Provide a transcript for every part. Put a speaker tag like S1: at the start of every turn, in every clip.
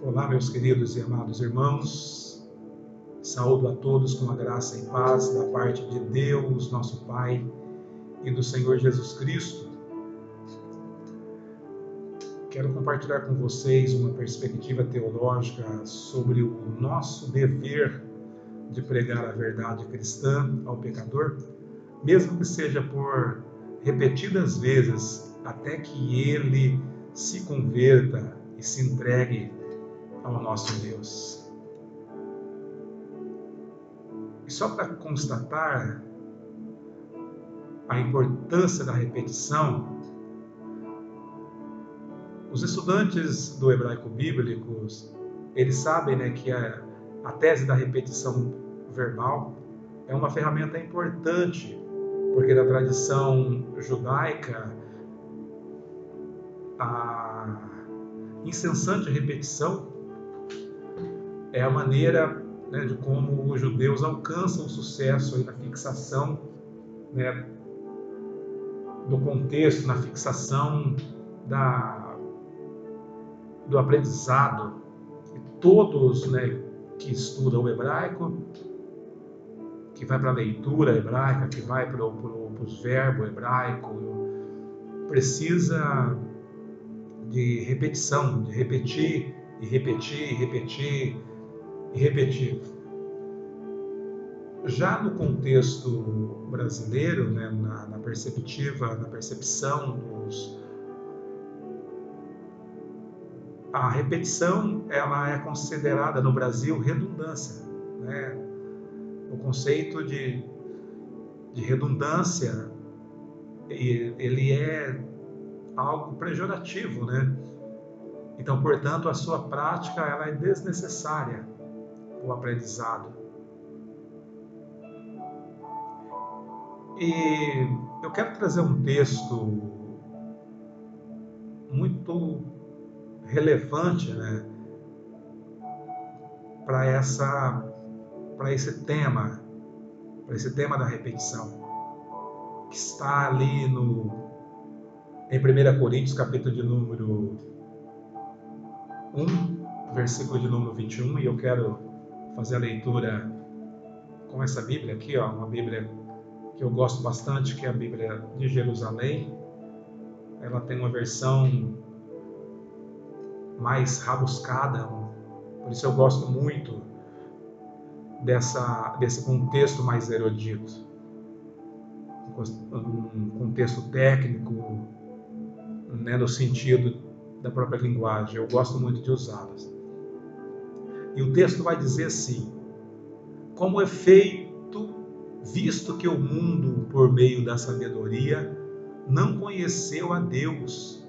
S1: Olá, meus queridos e amados irmãos, saúdo a todos com a graça e paz da parte de Deus, nosso Pai, e do Senhor Jesus Cristo. Quero compartilhar com vocês uma perspectiva teológica sobre o nosso dever de pregar a verdade cristã ao pecador, mesmo que seja por repetidas vezes, até que ele se converta e se entregue ao nosso Deus. E só para constatar a importância da repetição, os estudantes do hebraico bíblico, eles sabem, que a tese da repetição verbal é uma ferramenta importante, porque na tradição judaica, a incessante repetição é a maneira de como os judeus alcançam o sucesso na fixação do contexto, na fixação do aprendizado. E todos que estudam o hebraico, que vai para a leitura hebraica, que vai para os verbos hebraicos, precisa de repetição, de repetir e repetir e repetir e repetir. Já no contexto brasileiro, na percepção a repetição ela é considerada no Brasil redundância. O conceito de redundância ele é algo pejorativo, Então, portanto, a sua prática ela é desnecessária para o aprendizado. E eu quero trazer um texto muito relevante, para esse tema da repetição, que está ali em 1 Coríntios, capítulo de número 1, versículo de número 21, e eu quero fazer a leitura com essa Bíblia aqui, uma Bíblia que eu gosto bastante, que é a Bíblia de Jerusalém. Ela tem uma versão mais rabuscada, por isso eu gosto muito desse contexto mais erudito, um contexto técnico, no sentido da própria linguagem. Eu gosto muito de usá-las. E o texto vai dizer assim: como efeito, visto que o mundo, por meio da sabedoria, não conheceu a Deus,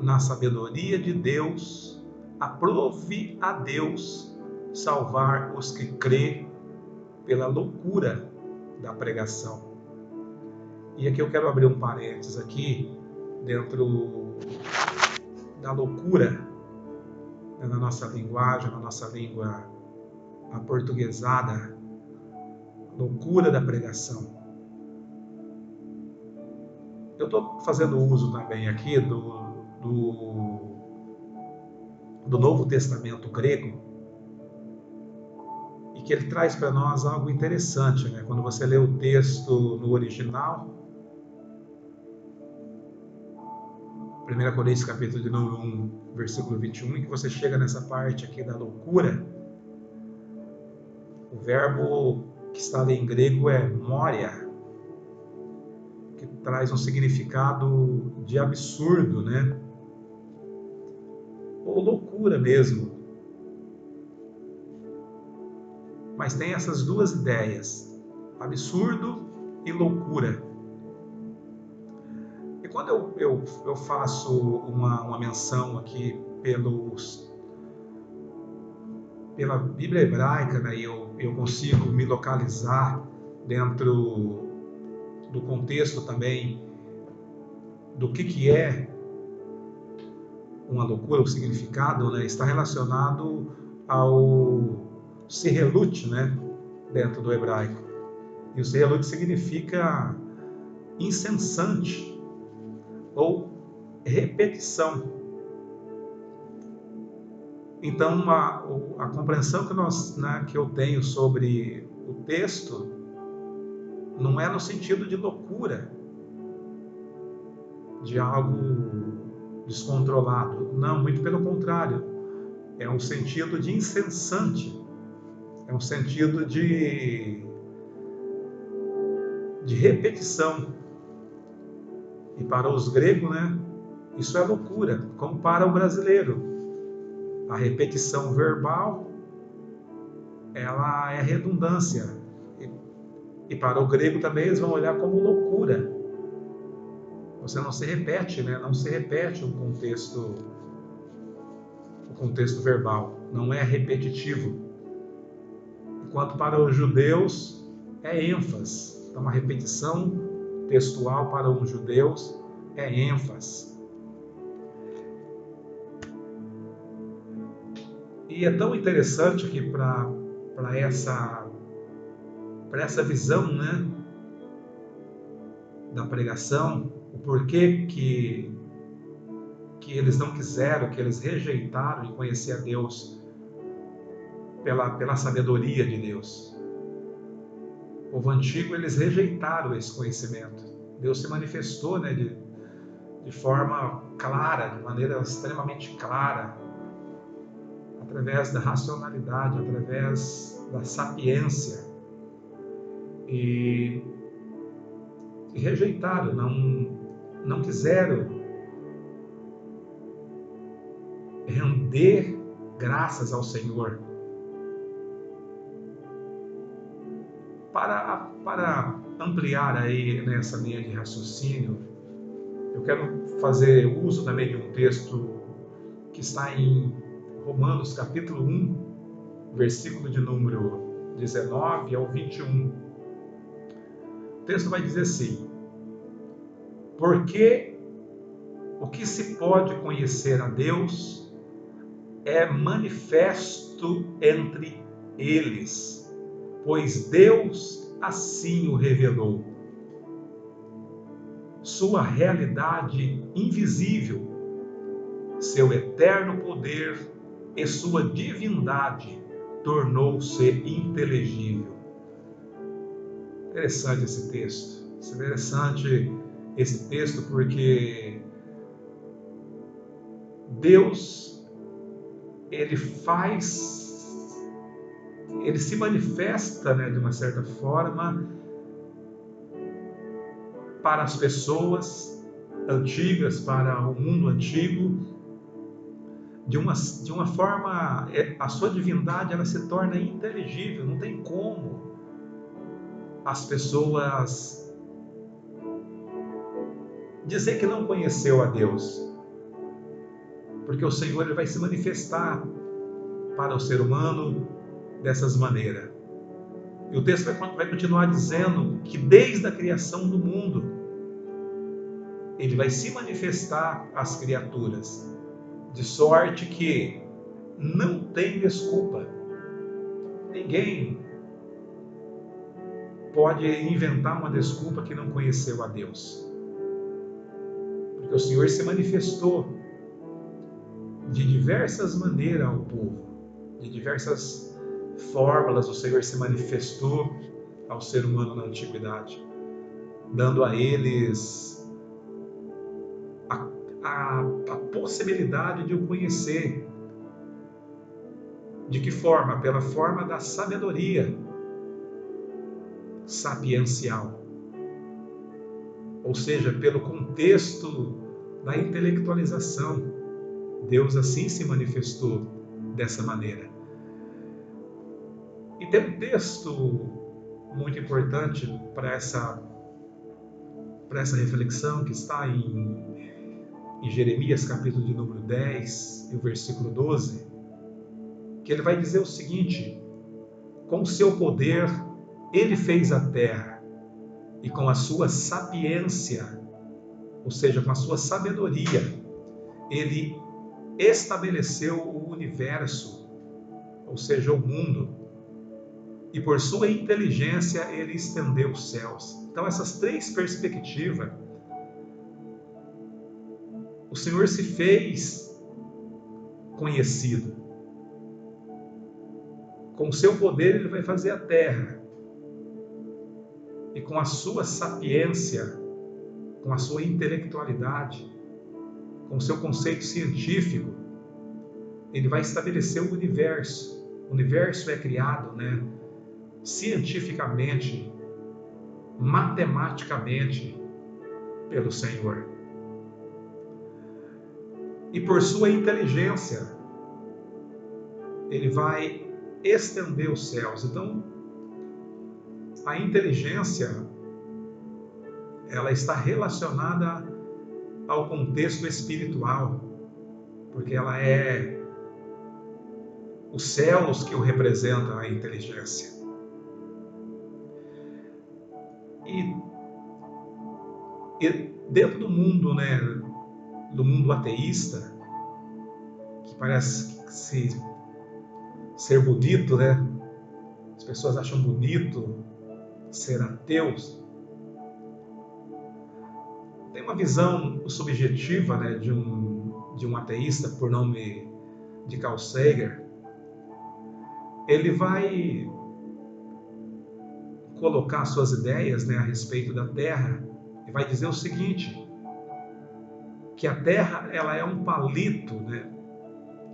S1: na sabedoria de Deus, aprove a Deus salvar os que crê pela loucura da pregação. E aqui eu quero abrir um parênteses aqui, dentro da loucura, na nossa linguagem, na nossa língua aportuguesada, loucura da pregação. Eu estou fazendo uso também aqui do Novo Testamento grego, e que ele traz para nós algo interessante, Quando você lê o texto no original, 1 Coríntios, capítulo de número 1, versículo 21, e que você chega nessa parte aqui da loucura, o verbo que está ali em grego é moria, que traz um significado de absurdo, ou loucura mesmo. Mas tem essas duas ideias, absurdo e loucura. E quando eu faço uma menção aqui pela Bíblia hebraica, e eu consigo me localizar dentro do contexto também do que é uma loucura, o significado, está relacionado ao Sehelut, dentro do hebraico. E o Sehelut significa incessante ou repetição. Então, a compreensão que eu tenho sobre o texto não é no sentido de loucura, de algo descontrolado. Não, muito pelo contrário. É um sentido de incessante, é um sentido de repetição. E para os gregos, né, isso é loucura, como para o brasileiro. A repetição verbal, ela é redundância. E para o grego também eles vão olhar como loucura. Você não se repete, né? Não se repete o contexto verbal. Não é repetitivo. Enquanto para os judeus é ênfase. Então a repetição textual para os judeus é ênfase. E é tão interessante que para essa visão, né, da pregação, o porquê que eles não quiseram, que eles rejeitaram de conhecer a Deus pela sabedoria de Deus. O povo antigo, eles rejeitaram esse conhecimento. Deus se manifestou, né, de forma clara, de maneira extremamente clara, através da racionalidade, através da sapiência. E rejeitaram, não quiseram render graças ao Senhor. Para ampliar aí nessa linha de raciocínio, eu quero fazer uso também de um texto que está em Romanos capítulo 1, versículo de número 19 ao 21. O texto vai dizer assim: porque o que se pode conhecer a Deus é manifesto entre eles, pois Deus assim o revelou. Sua realidade invisível, seu eterno poder e sua divindade tornou-se inteligível. Interessante esse texto. É interessante esse texto porque Deus, ele se manifesta, né, de uma certa forma para as pessoas antigas, para o mundo antigo, de uma forma, a sua divindade ela se torna inteligível, não tem como as pessoas dizer que não conheceu a Deus, porque o Senhor ele vai se manifestar para o ser humano dessas maneiras. E o texto vai continuar dizendo que desde a criação do mundo, ele vai se manifestar às criaturas, de sorte que não tem desculpa. Ninguém pode inventar uma desculpa que não conheceu a Deus. Porque o Senhor se manifestou de diversas maneiras ao povo, de diversas fórmulas o Senhor se manifestou ao ser humano na antiguidade, dando a eles a possibilidade de o conhecer. De que forma? Pela forma da sabedoria sapiencial, ou seja, pelo contexto da intelectualização. Deus assim se manifestou dessa maneira. E tem um texto muito importante para essa reflexão que está em Jeremias capítulo de número 10 e o versículo 12, que ele vai dizer o seguinte: com o seu poder ele fez a terra, e com a sua sapiência, ou seja, com a sua sabedoria, ele estabeleceu o universo, ou seja, o mundo, e por sua inteligência ele estendeu os céus. Então essas três perspectivas, o Senhor se fez conhecido. com o seu poder ele vai fazer a terra. E com a sua sapiência, com a sua intelectualidade, com o seu conceito científico, ele vai estabelecer o universo. O universo é criado, cientificamente, matematicamente, pelo Senhor. E por sua inteligência, ele vai estender os céus. Então, a inteligência, ela está relacionada ao contexto espiritual, porque ela é os céus que o representam, a inteligência. E dentro do mundo, do mundo ateísta, que parece ser bonito, as pessoas acham bonito ser ateus. Tem uma visão subjetiva, de um ateísta, por nome de Carl Sagan. Ele vai colocar suas ideias, a respeito da Terra, e vai dizer o seguinte, que a Terra ela é um palito,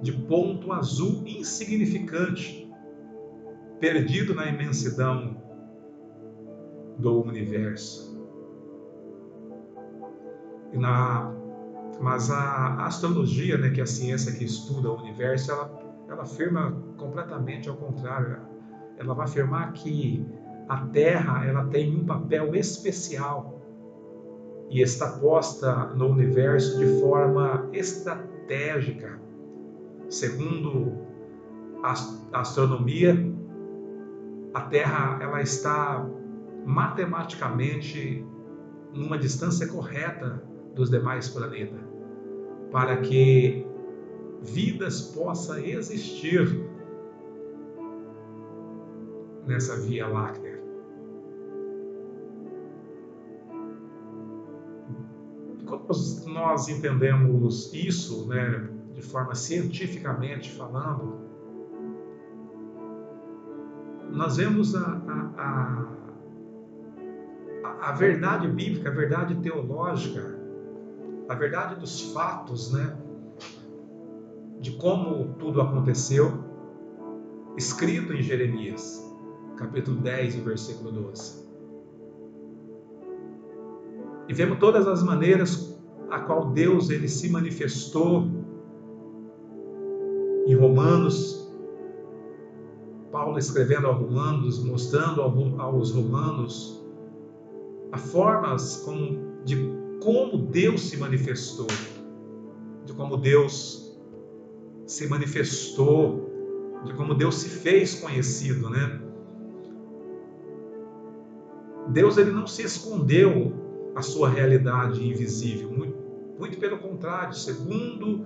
S1: de ponto azul insignificante, perdido na imensidão do universo. Mas a astrologia, que é a ciência que estuda o universo, ela afirma completamente ao contrário. Ela vai afirmar que a Terra ela tem um papel especial e está posta no universo de forma estratégica. Segundo a astronomia, a Terra ela está matematicamente numa distância correta dos demais planetas, para que vidas possam existir nessa Via Láctea. Quando nós entendemos isso, de forma cientificamente falando, nós vemos a verdade bíblica, a verdade teológica, a verdade dos fatos, de como tudo aconteceu, escrito em Jeremias, capítulo 10, versículo 12. E vemos todas as maneiras a qual Deus ele se manifestou em Romanos, Paulo escrevendo aos Romanos, mostrando aos Romanos as formas de como Deus se manifestou, de como Deus se manifestou, de como Deus se fez conhecido, Deus ele não se escondeu a sua realidade invisível, muito pelo contrário, segundo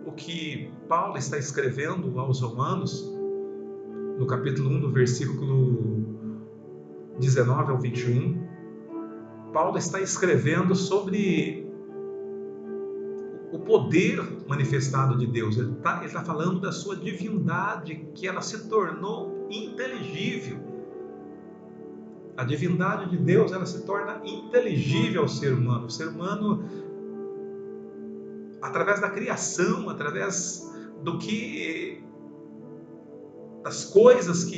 S1: o que Paulo está escrevendo aos Romanos, no capítulo 1, do versículo 19 ao 21, Paulo está escrevendo sobre o poder manifestado de Deus. Ele está falando da sua divindade, que ela se tornou inteligível. A divindade de Deus ela se torna inteligível ao ser humano. O ser humano, através da criação, através das coisas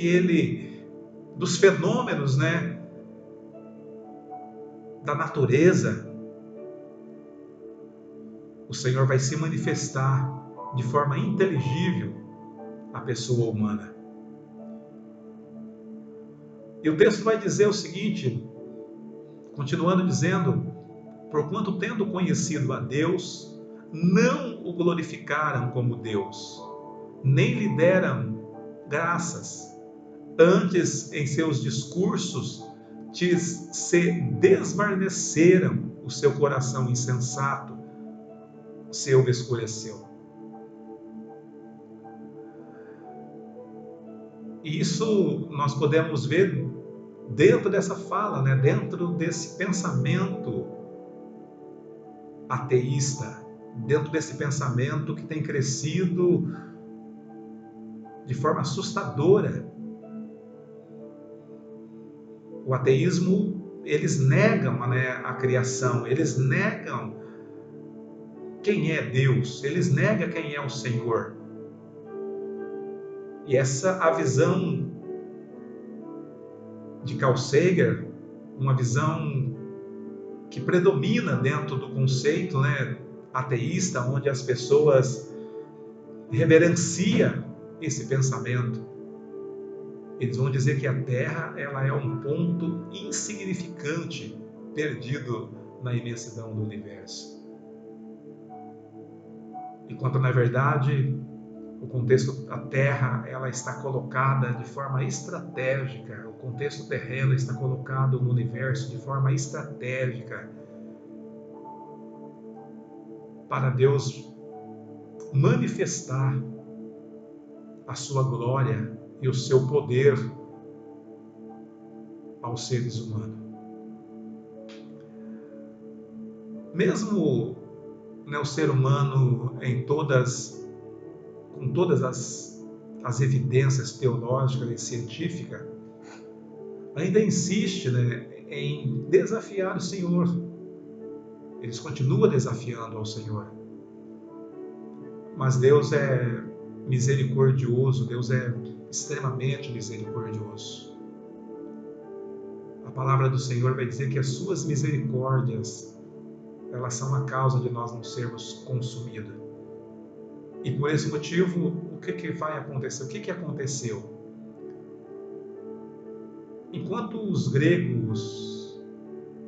S1: dos fenômenos, da natureza, o Senhor vai se manifestar de forma inteligível à pessoa humana. E o texto vai dizer o seguinte, continuando dizendo, porquanto tendo conhecido a Deus, não o glorificaram como Deus, nem lhe deram graças, antes em seus discursos se desvaneceram o seu coração insensato, se o escureceu. Isso nós podemos ver dentro dessa fala, dentro desse pensamento ateísta, dentro desse pensamento que tem crescido de forma assustadora. O ateísmo, eles negam, né, a criação, eles negam quem é Deus, eles negam quem é o Senhor. E essa a visão de Carl Sagan, uma visão que predomina dentro do conceito, né, ateísta, onde as pessoas reverenciam esse pensamento. Eles vão dizer que a Terra ela é um ponto insignificante, perdido na imensidão do universo. Enquanto, na verdade, o contexto, a Terra ela está colocada de forma estratégica, o contexto terreno está colocado no universo de forma estratégica para Deus manifestar a sua glória e o seu poder aos seres humanos. Mesmo, né, o ser humano com todas as evidências teológicas e científicas, ainda insiste, né, em desafiar o Senhor. Eles continuam desafiando ao Senhor. Mas Deus é misericordioso, Deus é extremamente misericordioso. A palavra do Senhor vai dizer que as suas misericórdias, elas são a causa de nós não sermos consumidos. E por esse motivo, o que vai acontecer? O que aconteceu? Enquanto os gregos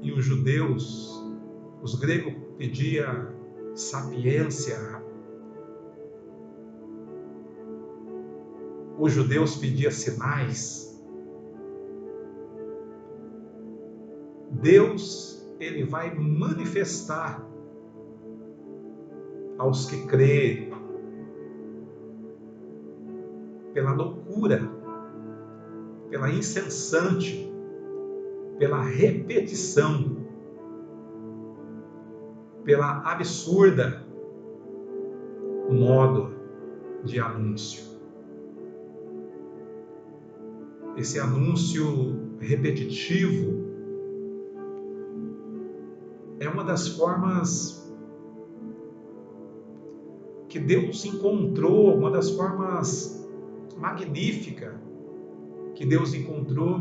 S1: e os judeus, os gregos pediam sapiência, os judeus pediam sinais, Deus, ele vai manifestar aos que creem pela loucura, pela incessante, pela repetição, pela absurda modo de anúncio. Esse anúncio repetitivo é uma das formas que Deus encontrou, uma das formas magníficas que Deus encontrou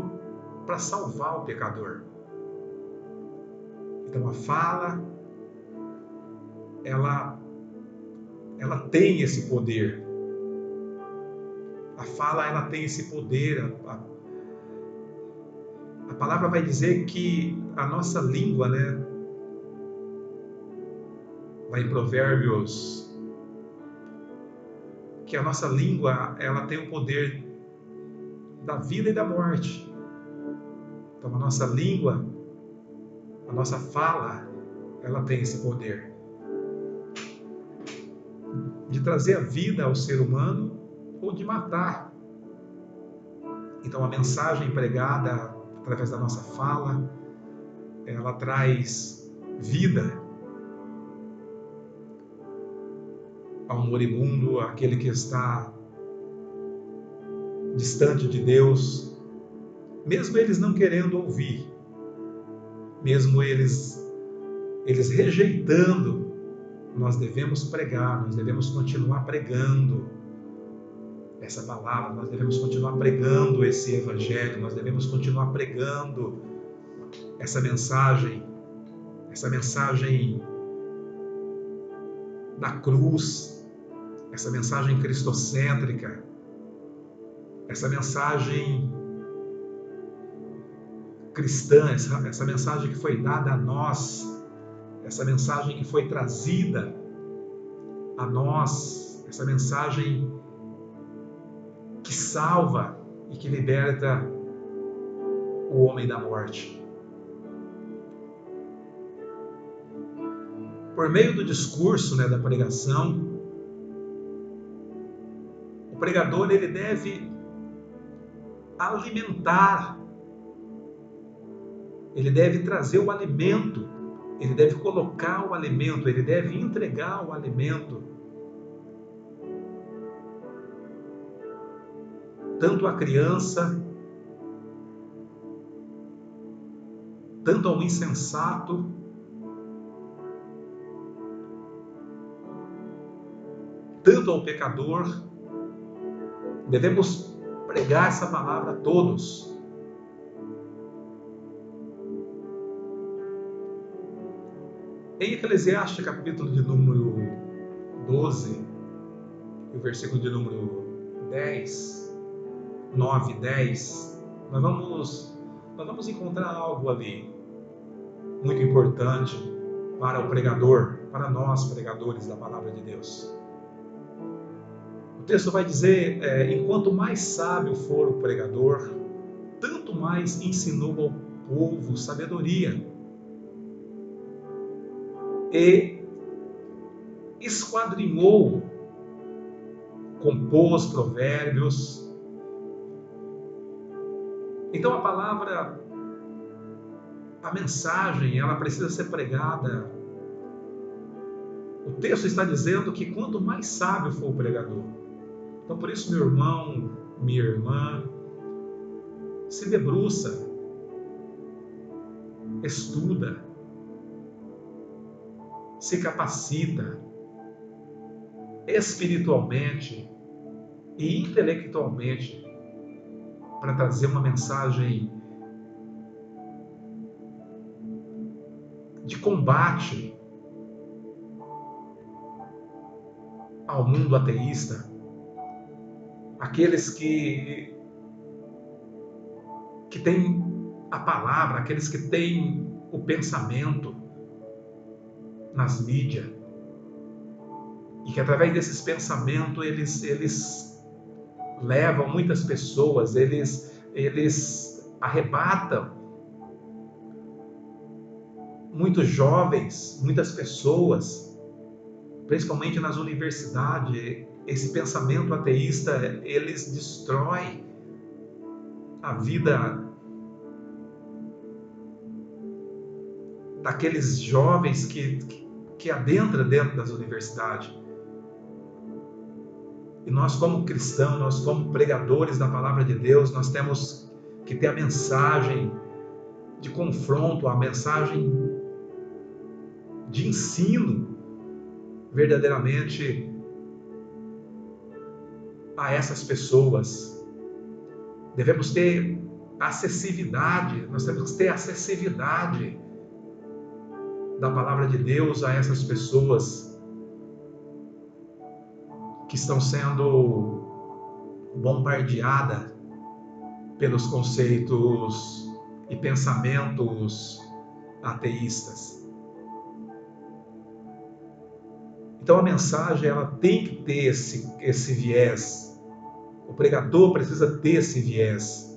S1: para salvar o pecador. Então a fala, ela tem esse poder. A fala, ela tem esse poder. A palavra vai dizer que a nossa língua, né? Lá em Provérbios, que a nossa língua, ela tem o poder da vida e da morte. Então a nossa língua, a nossa fala, ela tem esse poder de trazer a vida ao ser humano ou de matar. Então a mensagem pregada através da nossa fala, ela traz vida ao moribundo, àquele que está distante de Deus, mesmo eles não querendo ouvir, mesmo eles rejeitando, nós devemos pregar, nós devemos continuar pregando essa palavra, nós devemos continuar pregando esse evangelho, nós devemos continuar pregando essa mensagem da cruz, essa mensagem cristocêntrica, essa mensagem cristã, essa mensagem que foi dada a nós, essa mensagem que foi trazida a nós, essa mensagem que salva e que liberta o homem da morte. Por meio do discurso, né, da pregação, o pregador ele deve alimentar, ele deve trazer o alimento, ele deve colocar o alimento, ele deve entregar o alimento. tanto à criança, tanto ao insensato, tanto ao pecador. Devemos pregar essa palavra a todos. Em Eclesiastes, capítulo de número 12, e o versículo de número 10, 9 e 10, nós vamos encontrar algo ali muito importante para o pregador, para nós pregadores da palavra de Deus. O texto vai dizer, enquanto mais sábio for o pregador, tanto mais ensinou ao povo sabedoria. E esquadrinhou, compôs provérbios. Então a palavra, a mensagem, ela precisa ser pregada. O texto está dizendo que quanto mais sábio for o pregador. Então por isso, meu irmão, minha irmã, se debruça, estuda, se capacita espiritualmente e intelectualmente para trazer uma mensagem de combate ao mundo ateísta, aqueles que têm a palavra, aqueles que têm o pensamento nas mídias, e que através desses pensamentos eles levam muitas pessoas, eles arrebatam muitos jovens, muitas pessoas, principalmente nas universidades. Esse pensamento ateísta, eles destrói a vida daqueles jovens que adentram dentro das universidades. E nós, como cristãos, nós como pregadores da palavra de Deus, nós temos que ter a mensagem de confronto, a mensagem de ensino verdadeiramente a essas pessoas. Devemos ter acessibilidade, nós temos que ter acessibilidade da palavra de Deus a essas pessoas que estão sendo bombardeadas pelos conceitos e pensamentos ateístas. Então a mensagem, ela tem que ter esse viés. O pregador precisa ter esse viés.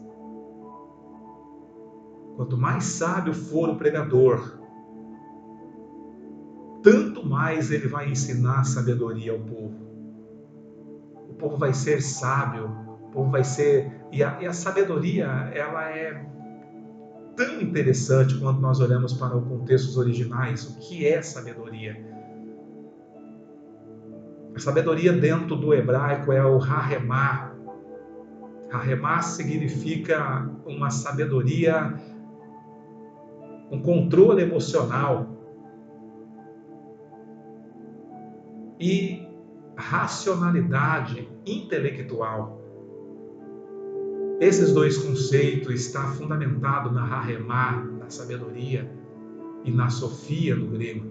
S1: Quanto mais sábio for o pregador, tanto mais ele vai ensinar sabedoria ao povo. O povo vai ser sábio, o povo vai ser... E a sabedoria, ela é tão interessante quando nós olhamos para os contextos originais. O que é sabedoria? A sabedoria dentro do hebraico é o Rahemá. Rahemá significa uma sabedoria, um controle emocional e racionalidade intelectual. Esses dois conceitos estão fundamentados na Rahemá, na sabedoria, e na Sofia, no grego.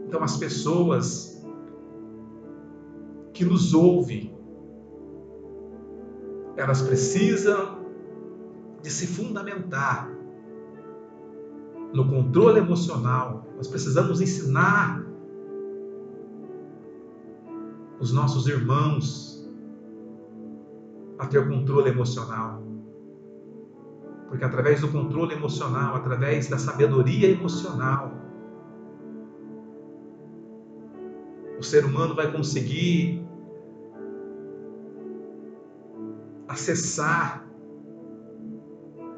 S1: Então as pessoas que nos ouvem, elas precisam de se fundamentar no controle emocional. Nós precisamos ensinar os nossos irmãos a ter controle emocional. Porque através do controle emocional, através da sabedoria emocional, o ser humano vai conseguir acessar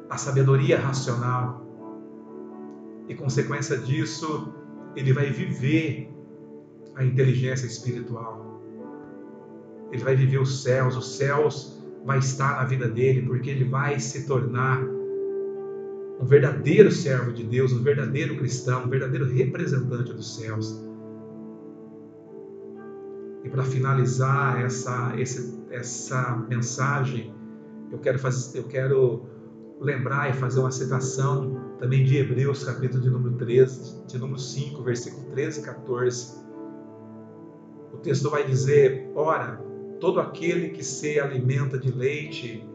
S1: a sabedoria racional. E consequência disso, ele vai viver a inteligência espiritual. ele vai viver os céus vai estar na vida dele, porque ele vai se tornar um verdadeiro servo de Deus, um verdadeiro cristão, um verdadeiro representante dos céus. E para finalizar essa mensagem, eu quero lembrar e fazer uma citação também de Hebreus, capítulo de número 5, versículo 13 e 14. O texto vai dizer: ora, todo aquele que se alimenta de leite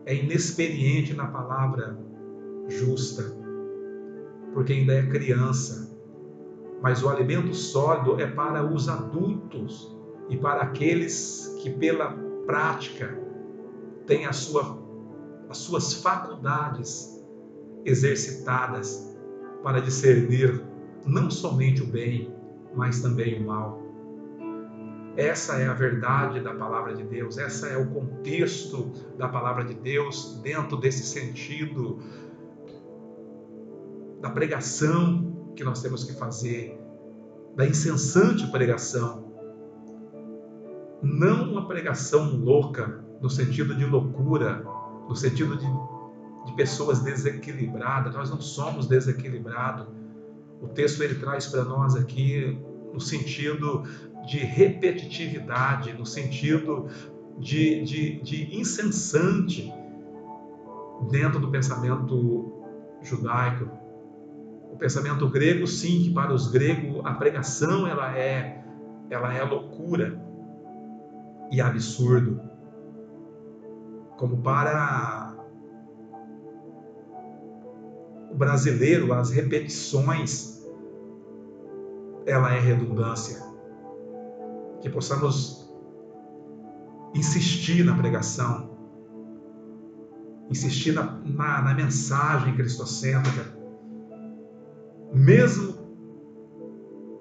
S1: é inexperiente na palavra justa, porque ainda é criança. Mas o alimento sólido é para os adultos e para aqueles que pela prática têm as suas faculdades exercitadas para discernir não somente o bem, mas também o mal. Essa é a verdade da palavra de Deus, essa é o contexto da palavra de Deus dentro desse sentido da pregação que nós temos que fazer, da incessante pregação. Não uma pregação louca, no sentido de loucura, no sentido de pessoas desequilibradas. Nós não somos desequilibrados. O texto ele traz para nós aqui no sentido de repetitividade, no sentido de incessante dentro do pensamento judaico. O pensamento grego, sim, que para os gregos a pregação ela é loucura e absurdo. Como para o brasileiro, as repetições ela é redundância. Que possamos insistir na pregação, insistir na mensagem cristocêntrica, mesmo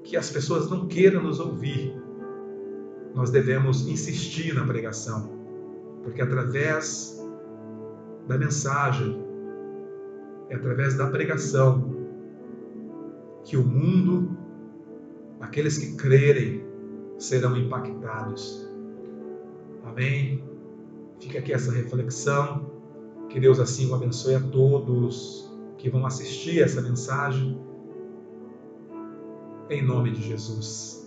S1: que as pessoas não queiram nos ouvir, nós devemos insistir na pregação, porque através da mensagem, é através da pregação que o mundo, aqueles que crerem, serão impactados. Amém? Fica aqui essa reflexão. Que Deus assim o abençoe a todos que vão assistir essa mensagem. Em nome de Jesus.